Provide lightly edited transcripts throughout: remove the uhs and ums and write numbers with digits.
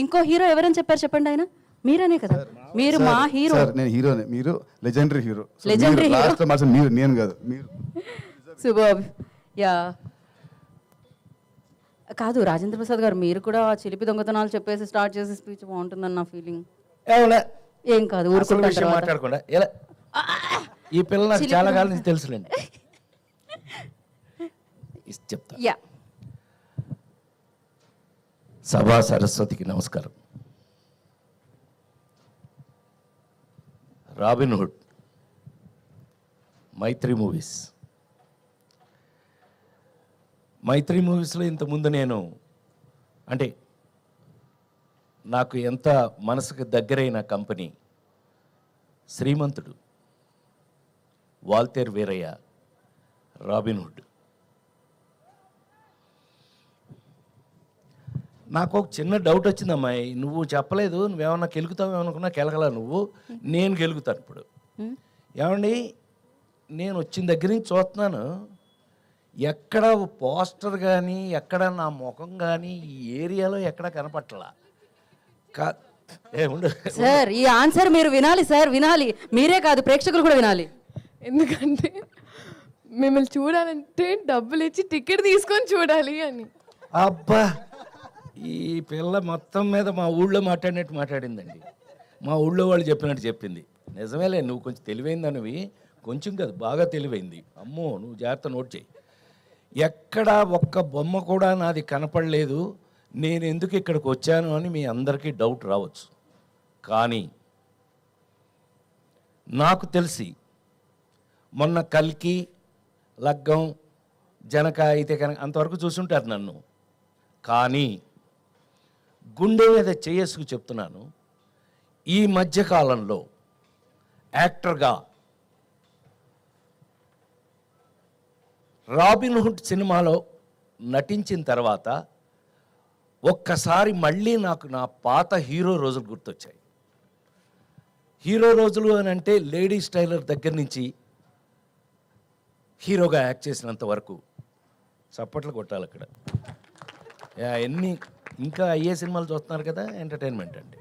ఇంకో హీరో ఎవరని చెప్పారు చెప్పండి? ఆయన మీరనే కదా, మీరు మా హీరో. నేను హీరోనే, మీరు లెజెండరీ హీరో. లెజెండరీ హీరో మీరు, నేను కాదు మీరు. సూపర్. యా కాదు రాజేంద్ర ప్రసాద్ గారు, మీరు కూడా చిలిపి దొంగతనాలు చెప్పేసి స్టార్ట్ చేసి స్పీచ్ బాగుంటుందని నా ఫీలింగ్. ఏం కాదు, ఊరుకుంటాం మాట్లాడకుండా. ఈ పిల్ల నాకు చాలా కాలం నుంచి తెలుసులేండి. చెప్తా. యా సభా సరస్వతికి నమస్కారం. రాబిన్హుడ్, మైత్రి మూవీస్. మైత్రి మూవీస్లో ఇంతకుముందు నేను అంటే నాకు ఎంత మనసుకు దగ్గరైన కంపెనీ శ్రీమంతుడు, వాల్తేర్ వీరయ్య, రాబిన్హుడ్. నాకు ఒక చిన్న డౌట్ వచ్చింది, అమ్మాయి నువ్వు చెప్పలేదు, నువ్వేమన్నా కెలుగుతావు అనుకున్నా కెలగలా నువ్వు, నేను గెలుగుతాను ఇప్పుడు. ఏమండి, నేను వచ్చిన దగ్గర నుంచి చూస్తున్నాను, ఎక్కడ పోస్టర్ కానీ ఎక్కడ నా ముఖం కానీ ఈ ఏరియాలో ఎక్కడ కనపట్టలా. సార్ ఈ ఆన్సర్ మీరు వినాలి సార్, వినాలి. మీరే కాదు ప్రేక్షకులు కూడా వినాలి. ఎందుకంటే మిమ్మల్ని చూడాలంటే డబ్బులు ఇచ్చి టికెట్ తీసుకొని చూడాలి అని. అబ్బా, ఈ పిల్ల మొత్తం మీద మా ఊళ్ళో మాట్లాడినట్టు మాట్లాడిందండి. మా ఊళ్ళో వాళ్ళు చెప్పినట్టు చెప్పింది. నిజమేలే, నువ్వు కొంచెం తెలివైందనివి. కొంచెం కాదు, బాగా తెలివైంది. అమ్మో, నువ్వు జాగ్రత్త నోట్ చేయి. ఎక్కడ ఒక్క బొమ్మ కూడా నాది కనపడలేదు, నేను ఎందుకు ఇక్కడికి వచ్చాను అని మీ అందరికీ డౌట్ రావచ్చు. కానీ నాకు తెలిసి మొన్న కల్కి, లగ్గం, జనక అయితే కనుక అంతవరకు చూసుంటారు నన్ను. కానీ గుండె మీద చేసుకు చెప్తున్నాను, ఈ మధ్యకాలంలో యాక్టర్గా రాబిన్హుడ్ సినిమాలో నటించిన తర్వాత ఒక్కసారి మళ్ళీ నాకు నా పాత హీరో రోజులు గుర్తొచ్చాయి. హీరో రోజులు అని అంటే లేడీస్ టైలర్ దగ్గర నుంచి హీరోగా యాక్ట్ చేసినంత వరకు చప్పట్లు కొట్టాలి అక్కడ. ఎన్ని ఇంకా అయ్యే సినిమాలు చూస్తున్నారు కదా, ఎంటర్టైన్మెంట్ అండి.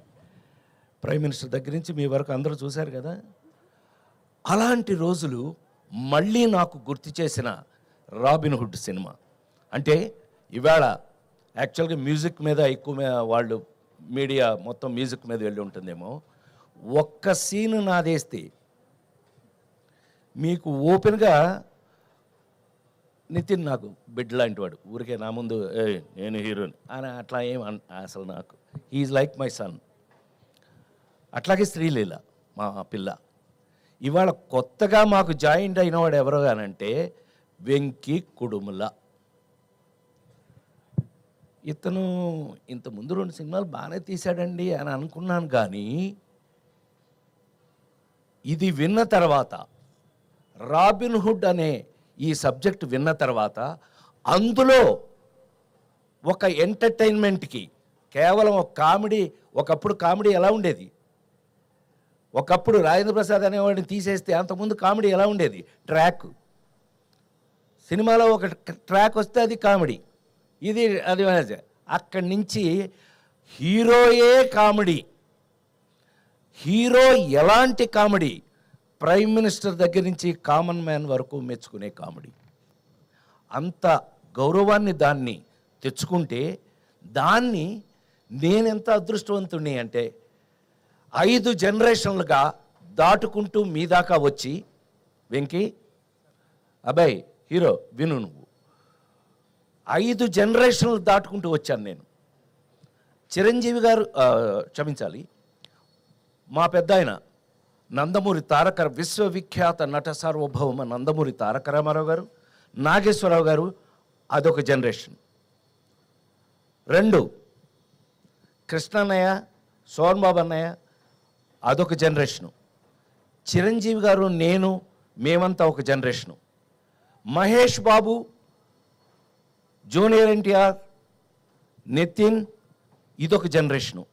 ప్రైమ్ మినిస్టర్ దగ్గర నుంచి మీ వరకు అందరూ చూశారు కదా. అలాంటి రోజులు మళ్ళీ నాకు గుర్తు చేసిన రాబిన్హుడ్ సినిమా. అంటే ఇవాళ యాక్చువల్గా మ్యూజిక్ మీద ఎక్కువ వాళ్ళు మీడియా మొత్తం మ్యూజిక్ మీద వెళ్ళి ఉంటుందేమో. ఒక్క సీను నాదేస్తే మీకు ఓపెన్గా, నితిన్ నాకు బిడ్ లాంటి వాడు, ఊరికే నా ముందు నేను హీరోని అని అట్లా అసలు నాకు హీఈస్ లైక్ మై సన్. అట్లాగే శ్రీలీల మా పిల్ల. ఇవాళ కొత్తగా మాకు జాయింట్ అయినవాడు ఎవరో కానంటే వెంకీ కుడుముల. ఇతను ఇంతకుముందు 2 సినిమాలు బాగానే తీశాడండి అని అనుకున్నాను. కానీ ఇది విన్న తర్వాత, రాబిన్హుడ్ అనే ఈ సబ్జెక్ట్ విన్న తర్వాత, అందులో ఒక ఎంటర్టైన్మెంట్కి కేవలం ఒక కామెడీ, ఒకప్పుడు కామెడీ ఎలా ఉండేది, ఒకప్పుడు రాజేంద్ర ప్రసాద్ అనేవాడిని తీసేస్తే అంతకుముందు కామెడీ ఎలా ఉండేది, ట్రాక్. సినిమాలో ఒక ట్రాక్ వస్తే అది కామెడీ, ఇది అది. అక్కడి నుంచి హీరోయే కామెడీ. హీరో ఎలాంటి కామెడీ, ప్రైమ్ మినిస్టర్ దగ్గర నుంచి కామన్ మ్యాన్ వరకు మెచ్చుకునే కామెడీ. అంత గౌరవాన్ని దాన్ని తెచ్చుకుంటే, దాన్ని నేనెంత అదృష్టవంతుణ్ణి అంటే 5 జనరేషన్లుగా దాటుకుంటూ మీ దాకా వచ్చి, వెంకీ అబ్బాయి హీరో విను, నువ్వు 5 జనరేషన్లు దాటుకుంటూ వచ్చాను నేను. చిరంజీవి గారు, క్షమించాలి, మా పెద్ద ఆయన నందమూరి తారక, విశ్వవిఖ్యాత నట సార్వభౌమ నందమూరి తారక రామారావు గారు, నాగేశ్వరరావు గారు, అదొక జనరేషన్. 2 కృష్ణన్నయ్య, సోన్ బాబు అన్నయ్య, అదొక జనరేషను. చిరంజీవి గారు, నేను, మేమంతా ఒక జనరేషను. మహేష్ బాబు, జూనియర్ ఎన్టీఆర్, నితిన్, ఇదొక జనరేషను.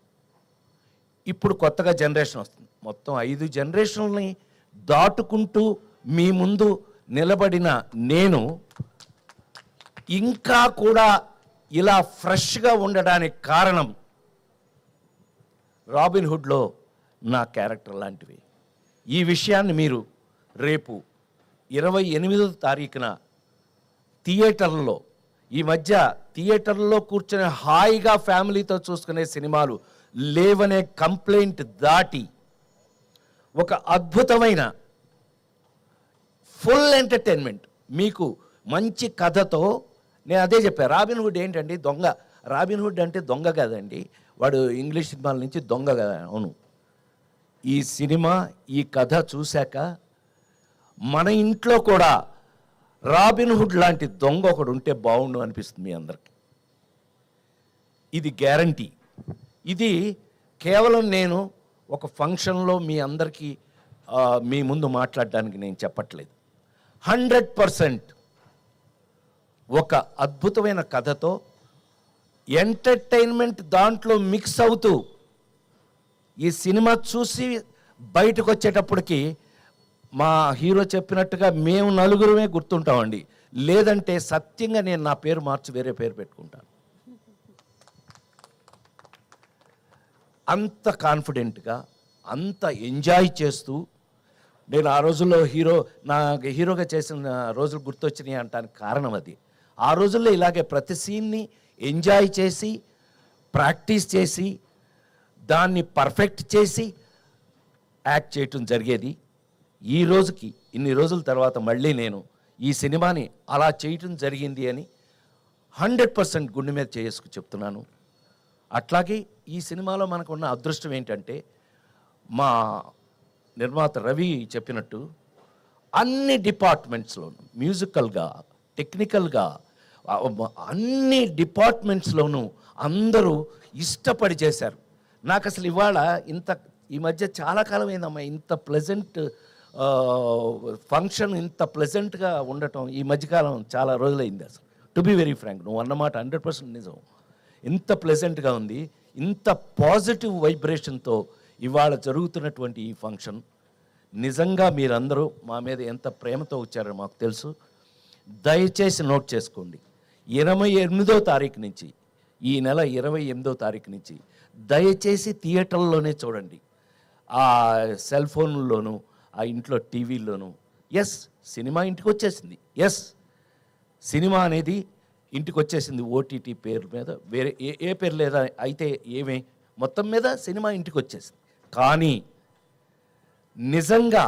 ఇప్పుడు కొత్తగా జనరేషన్ వస్తుంది. మొత్తం 5 జనరేషన్లని దాటుకుంటూ మీ ముందు నిలబడిన నేను ఇంకా కూడా ఇలా ఫ్రెష్గా ఉండడానికి కారణం రాబిన్ హుడ్లో నా క్యారెక్టర్ లాంటివి. ఈ విషయాన్ని మీరు రేపు 28వ తారీఖున థియేటర్లో, ఈ మధ్య థియేటర్లో కూర్చొని హాయిగా ఫ్యామిలీతో చూసుకునే సినిమాలు లేవనే కంప్లైంట్ దాటి ఒక అద్భుతమైన ఫుల్ ఎంటర్టైన్మెంట్ మీకు మంచి కథతో, నేను అదే చెప్పాను, రాబిన్ హుడ్ ఏంటండి దొంగ. రాబిన్ హుడ్ అంటే దొంగ కదండి, వాడు ఇంగ్లీష్ సినిమాల నుంచి దొంగ కదా. అవును, ఈ సినిమా ఈ కథ చూశాక మన ఇంట్లో కూడా రాబిన్ హుడ్ లాంటి దొంగ ఒకడు ఉంటే బాగుండు అనిపిస్తుంది మీ అందరికి. ఇది గ్యారంటీ. ఇది కేవలం నేను ఒక ఫంక్షన్లో మీ అందరికీ మీ ముందు మాట్లాడడానికి నేను చెప్పట్లేదు. 100% ఒక అద్భుతమైన కథతో ఎంటర్టైన్మెంట్ దాంట్లో మిక్స్ అవుతూ ఈ సినిమా చూసి బయటకు వచ్చేటప్పటికి మా హీరో చెప్పినట్టుగా మేము నలుగురమే గుర్తుంటామండి. లేదంటే సత్యంగా నేను నా పేరు మార్చి వేరే పేరు పెట్టుకుంటాను. అంత కాన్ఫిడెంట్గా, అంత ఎంజాయ్ చేస్తూ, నేను ఆ రోజుల్లో హీరోగా చేసిన రోజులు గుర్తొచ్చినాయి అంటానికి కారణం అది. ఆ రోజుల్లో ఇలాగే ప్రతి సీన్ని ఎంజాయ్ చేసి, ప్రాక్టీస్ చేసి, దాన్ని పర్ఫెక్ట్ చేసి యాక్ట్ చేయటం జరిగేది. ఈ రోజుకి ఇన్ని రోజుల తర్వాత మళ్ళీ నేను ఈ సినిమాని అలా చేయటం జరిగింది అని 100% గుండె మీద చేసుకు చెప్తున్నాను. అట్లాగే ఈ సినిమాలో మనకున్న అదృష్టం ఏంటంటే, మా నిర్మాత రవి చెప్పినట్టు అన్ని డిపార్ట్మెంట్స్లోనూ, మ్యూజికల్గా, టెక్నికల్గా, అన్ని డిపార్ట్మెంట్స్లోనూ అందరూ ఇష్టపడి చేశారు. నాకు అసలు ఇవాళ ఈ మధ్య చాలా కాలం అయిందమ్మా ఇంత ప్లెజెంట్ ఫంక్షన్, ఇంత ప్లెజెంట్గా ఉండటం ఈ మధ్యకాలం చాలా రోజులైంది. అసలు టు బి వెరీ ఫ్రాంక్, నువ్వు అన్నమాట 100% నిజం. ఇంత ప్లెజెంట్గా ఉంది, ఇంత పాజిటివ్ వైబ్రేషన్తో ఇవాళ జరుగుతున్నటువంటి ఈ ఫంక్షన్. నిజంగా మీరందరూ మా మీద ఎంత ప్రేమతో వచ్చారో మాకు తెలుసు. దయచేసి నోట్ చేసుకోండి, 28వ తారీఖు నుంచి, ఈ నెల 28వ తారీఖు నుంచి దయచేసి థియేటర్లోనే చూడండి. ఆ సెల్ ఫోన్లోనూ, ఆ ఇంట్లో టీవీల్లోనూ. ఎస్, సినిమా ఇంటికి వచ్చేసింది. ఎస్, సినిమా అనేది ఇంటికి వచ్చేసింది. ఓటీటీ పేరు మీద, వేరే ఏ పేరు లేదా అయితే ఏమే, మొత్తం మీద సినిమా ఇంటికి వచ్చేసింది. కానీ నిజంగా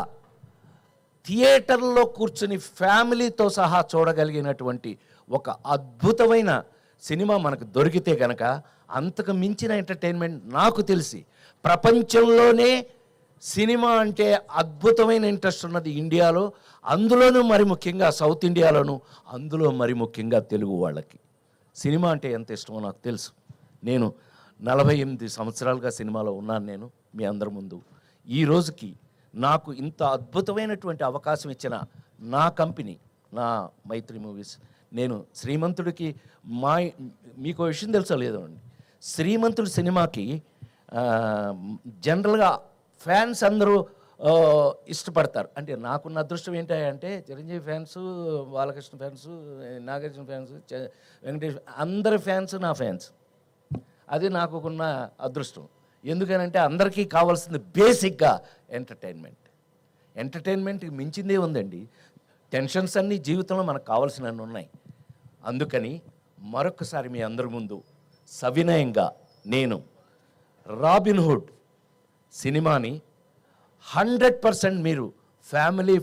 థియేటర్లో కూర్చుని ఫ్యామిలీతో సహా చూడగలిగినటువంటి ఒక అద్భుతమైన సినిమా మనకు దొరికితే కనుక అంతకు మించిన ఎంటర్టైన్మెంట్ నాకు తెలిసి ప్రపంచంలోనే సినిమా అంటే అద్భుతమైన ఇంట్రెస్ట్ ఉన్నది ఇండియాలో, అందులోనూ మరి ముఖ్యంగా సౌత్ ఇండియాలోను, అందులో మరి ముఖ్యంగా తెలుగు వాళ్ళకి సినిమా అంటే ఎంత ఇష్టమో నాకు తెలుసు. నేను 48 సంవత్సరాలుగా సినిమాలో ఉన్నాను. నేను మీ అందరి ముందు ఈ రోజుకి నాకు ఇంత అద్భుతమైనటువంటి అవకాశం ఇచ్చిన నా కంపెనీ, నా మైత్రి మూవీస్. నేను శ్రీమంతుడికి మీకు విషయం తెలుసో లేదో అండి, శ్రీమంతుడి సినిమాకి జనరల్గా ఫ్యాన్స్ అందరూ ఇష్టపడతారు. అంటే నాకున్న అదృష్టం ఏంటంటే Chiranjeevi fans, Balakrishna fans, Nagarjuna fans, Venkatesh, అందరి ఫ్యాన్స్ నా ఫ్యాన్స్. అది నాకున్న అదృష్టం. ఎందుకనంటే అందరికీ కావాల్సింది బేసిక్గా ఎంటర్టైన్మెంట్కి మించిందే ఉందండి. టెన్షన్స్ అన్నీ జీవితంలో మనకు కావాల్సినవి ఉన్నాయి. అందుకని మరొకసారి మీ అందరి ముందు సవినయంగా నేను రాబిన్ హుడ్ సినిమాని 100% మీరు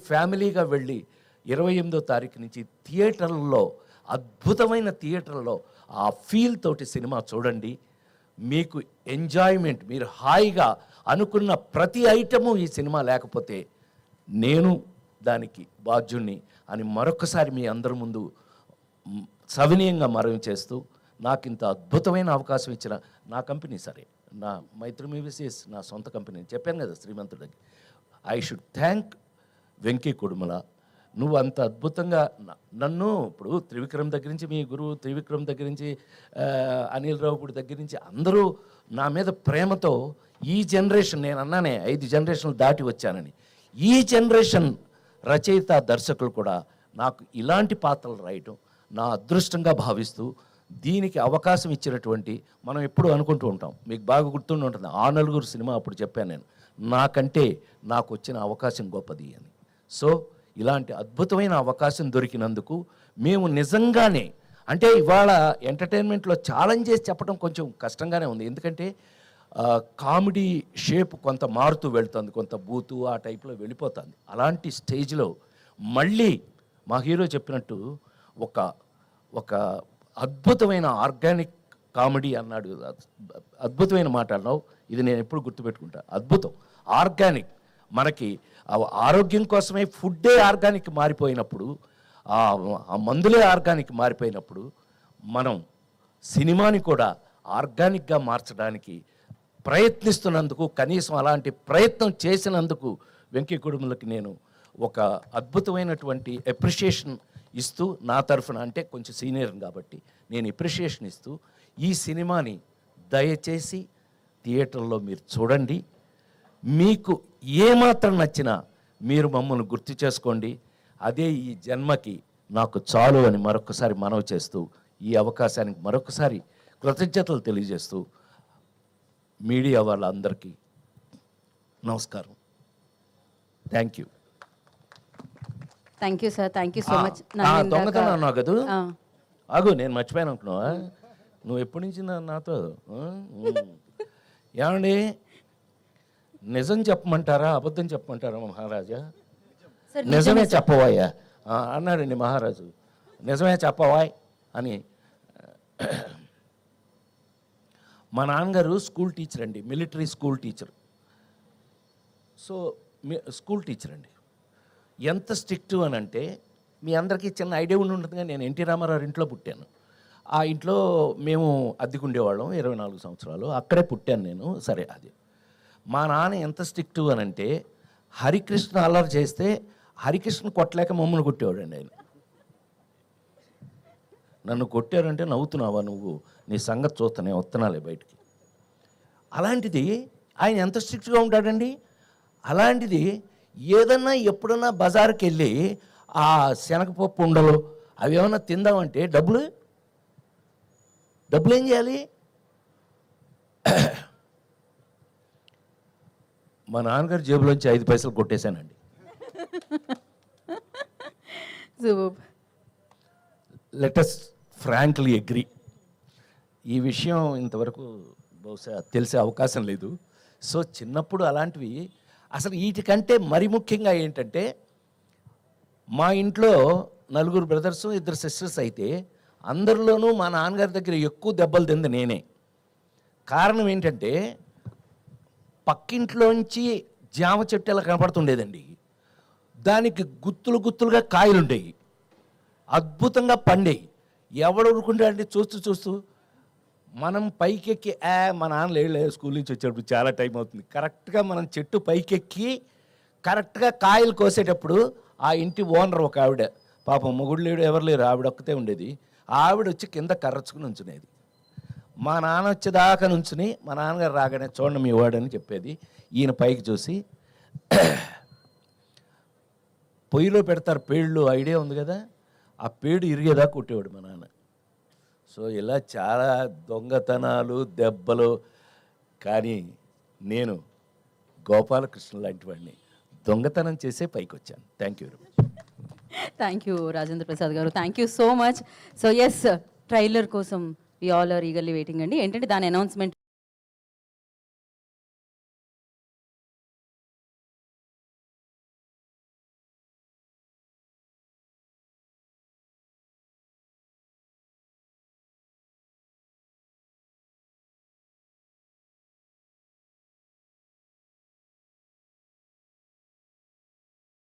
ఫ్యామిలీగా వెళ్ళి 28వ తారీఖు నుంచి థియేటర్లలో, అద్భుతమైన థియేటర్లో ఆ ఫీల్ తోటి సినిమా చూడండి. మీకు ఎంజాయ్మెంట్, మీరు హాయిగా అనుకున్న ప్రతి ఐటము ఈ సినిమా లేకపోతే నేను దానికి బాధ్యుణ్ణి అని మరొకసారి మీ అందరి ముందు సవినయంగా మనవి చేస్తూ, నాకు ఇంత అద్భుతమైన అవకాశం ఇచ్చిన నా కంపెనీ, సరే నా మైత్రి మూవీస్ నా సొంత కంపెనీ, చెప్పాను కదా శ్రీమంతుడికి, I should thank Venky Kudumula. నువ్వు అంత అద్భుతంగా నన్ను, ఇప్పుడు త్రివిక్రమ్ దగ్గర నుంచి, మీ గురువు త్రివిక్రమ్ దగ్గర నుంచి, అనిల్ రావుపూడి దగ్గర నుంచి అందరూ నా మీద ప్రేమతో ఈ జనరేషన్, నేను అన్నానే 5 జనరేషన్లు దాటి వచ్చానని, ఈ జనరేషన్ రచయిత దర్శకులు కూడా నాకు ఇలాంటి పాత్రలు రాయటం నా అదృష్టంగా భావిస్తూ దీనికి అవకాశం ఇచ్చినటువంటి మనం ఎప్పుడు అనుకుంటూ ఉంటాం, మీకు బాగా గుర్తుండి ఉంటుంది, ఆ నలుగురు సినిమా అప్పుడు చెప్పాను నేను, నాకంటే నాకు వచ్చిన అవకాశం గొప్పది అని. సో ఇలాంటి అద్భుతమైన అవకాశం దొరికినందుకు మేము నిజంగానే, అంటే ఇవాళ ఎంటర్టైన్మెంట్లో ఛాలెంజ్ చేసి చెప్పడం కొంచెం కష్టంగానే ఉంది, ఎందుకంటే కామెడీ షేప్ కొంత మారుతూ వెళ్తుంది, కొంత బూతు ఆ టైప్లో వెళ్ళిపోతుంది. అలాంటి స్టేజ్లో మళ్ళీ మా హీరో చెప్పినట్టు ఒక అద్భుతమైన ఆర్గానిక్ కామెడీ అన్నాడు, అద్భుతమైన మాట అన్నావు, ఇది నేను ఎప్పుడు గుర్తుపెట్టుకుంటా. అద్భుతం, ఆర్గానిక్. మనకి ఆరోగ్యం కోసమే ఫుడ్డే ఆర్గానిక్ మారిపోయినప్పుడు, ఆ మందులే ఆర్గానిక్ మారిపోయినప్పుడు, మనం సినిమాని కూడా ఆర్గానిక్గా మార్చడానికి ప్రయత్నిస్తున్నందుకు, కనీసం అలాంటి ప్రయత్నం చేసినందుకు వెంకీ కుటుంబలకి నేను ఒక అద్భుతమైనటువంటి అప్రిషియేషన్ ఇస్తూ, నా తరఫున, అంటే కొంచెం సీనియర్ కాబట్టి నేను అప్రిషియేషన్ ఇస్తూ, ఈ సినిమాని దయచేసి థియేటర్లో మీరు చూడండి. మీకు ఏమాత్రం నచ్చినా మీరు మమ్మల్ని గుర్తు చేసుకోండి, అదే ఈ జన్మకి నాకు చాలు అని మరొకసారి మనవి చేస్తూ, ఈ అవకాశానికి మరొకసారి కృతజ్ఞతలు తెలియజేస్తూ, మీడియా వాళ్ళందరికీ నమస్కారం. Thank you. Thank you sir, thank you so much. దొంగతనం అన్నావు కదా, ఆగు, నేను మర్చిపోయాను అనుకున్నావా, నువ్వు ఎప్పటి నుంచి నాతో ఏమండి నిజం చెప్పమంటారా అబద్ధం చెప్పమంటారా మహారాజా? నిజమే చెప్పవాయా అన్నాడండి మహారాజు. నిజమే చెప్పవాయ్ అని. మా నాన్నగారు స్కూల్ టీచర్ అండి, military school teacher. So school teacher అండి. ఎంత స్ట్రిక్ట్ అని అంటే, మీ అందరికీ చిన్న ఐడియా ఉండి ఉంటుంది, కానీ నేను ఎన్టీ రామారావు ఇంట్లో పుట్టాను. ఆ ఇంట్లో మేము అద్దెకుండేవాళ్ళం 24 సంవత్సరాలు, అక్కడే పుట్టాను నేను. సరే, అది మా నాన్న ఎంత స్ట్రిక్ట్ అని అంటే, హరికృష్ణ అల్లరి చేస్తే హరికృష్ణ కొట్టలేక మమ్మల్ని కొట్టేవాడండి ఆయన. నన్ను కొట్టారంటే నవ్వుతున్నావా నువ్వు, నీ సంగతి చూస్తానే వస్తున్నాలే బయటికి. అలాంటిది ఆయన ఎంత స్ట్రిక్ట్గా ఉంటాడండి. అలాంటిది ఏదన్నా ఎప్పుడన్నా బజార్కి వెళ్ళి ఆ శనగపప్పు ఉండలు అవి ఏమన్నా తిందామంటే డబ్బులు ఏం చేయాలి? మా నాన్నగారి జేబులోంచి 5 పైసలు కొట్టేశానండి. Let's frankly agree. ఈ విషయం ఇంతవరకు బహుశా తెలిసే అవకాశం లేదు. సో చిన్నప్పుడు అలాంటివి అసలు వీటికంటే మరి ముఖ్యంగా ఏంటంటే, మా ఇంట్లో 4 బ్రదర్సు 2 సిస్టర్స్ అయితే అందరిలోనూ మా నాన్నగారి దగ్గర ఎక్కువ దెబ్బలు తింది నేనే. కారణం ఏంటంటే, పక్కింట్లోంచి జామ చెట్టు ఎలా కనపడుతుండేదండి, దానికి గుత్తులుగా కాయలు ఉండేవి, అద్భుతంగా పండేవి. ఎవడు ఊరుకుంటాడంటే చూస్తూ మనం పైకెక్కి మా నాన్న లేదు స్కూల్ నుంచి వచ్చేటప్పుడు చాలా టైం అవుతుంది, కరెక్ట్గా మనం చెట్టు పైకెక్కి కరెక్ట్గా కాయలు కోసేటప్పుడు ఆ ఇంటి ఓనర్ ఒక ఆవిడ, పాపం మొగుడు లేడు ఎవరు లేరు, ఆవిడ ఒక్కతే ఉండేది, ఆవిడ వచ్చి కింద కర్రచుకుని ఉంచునేది. మా నాన్న వచ్చేదాకా నుంచుని మా నాన్నగారు రాగానే చూడండి మీ వాడని చెప్పేది. ఈయన పైకి చూసి పొయ్యిలో పెడతారు పేళ్ళు, ఐడియా ఉంది కదా, ఆ పేడు ఇరిగేదాకా కొట్టేవాడు మా నాన్న. సో ఇలా చాలా దొంగతనాలు దెబ్బలు. కానీ నేను గోపాలకృష్ణ లాంటి వాడిని దొంగతనం చేసే పైకి వచ్చాను. Thank you very much. Thank you Rajendra Prasad గారు, thank you so much. So yes, trailer కోసం we all are eagerly waiting అండి. ఏంటంటే దాని అనౌన్స్మెంట్